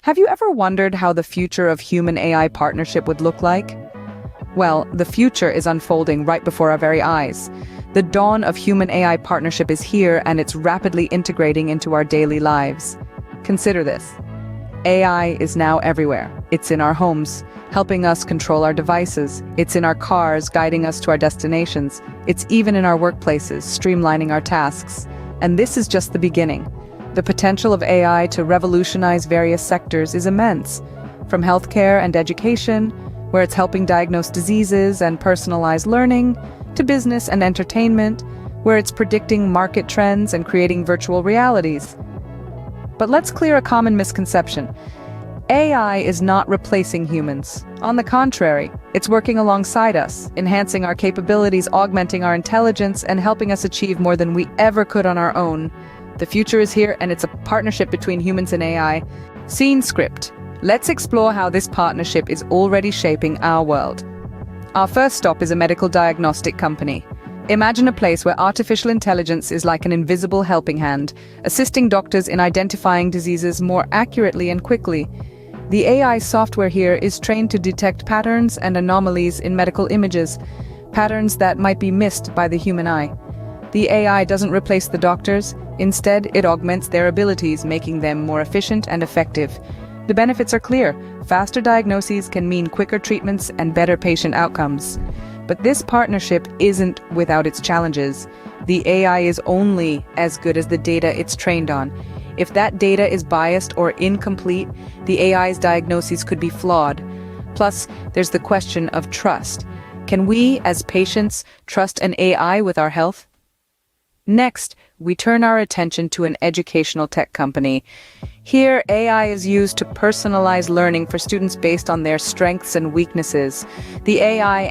Have you ever wondered how the future of human-AI partnership would look like? Well, the future is unfolding right before our very eyes. The dawn of human-AI partnership is here, and it's rapidly integrating into our daily lives. Consider this. AI is now everywhere. It's in our homes, helping us control our devices. It's in our cars, guiding us to our destinations. It's even in our workplaces, streamlining our tasks. And this is just the beginning. The potential of AI to revolutionize various sectors is immense, from healthcare and education, where it's helping diagnose diseases and personalize learning, to business and entertainment, where it's predicting market trends and creating virtual realities. But let's clear a common misconception. AI is not replacing humans. On the contrary, it's working alongside us, enhancing our capabilities, augmenting our intelligence, and helping us achieve more than we ever could on our own. The future is here, and it's a partnership between humans and AI. Scene script. Let's explore how this partnership is already shaping our world. Our first stop is a medical diagnostic company. Imagine a place where artificial intelligence is like an invisible helping hand, assisting doctors in identifying diseases more accurately and quickly. The AI software here is trained to detect patterns and anomalies in medical images, patterns that might be missed by the human eye. The AI doesn't replace the doctors. Instead, it augments their abilities, making them more efficient and effective. The benefits are clear. Faster diagnoses can mean quicker treatments and better patient outcomes. But this partnership isn't without its challenges. The AI is only as good as the data it's trained on. If that data is biased or incomplete, the AI's diagnoses could be flawed. Plus, there's the question of trust. Can we, as patients, trust an AI with our health? Next, we turn our attention to an educational tech company. Here, AI is used to personalize learning for students based on their strengths and weaknesses. The AI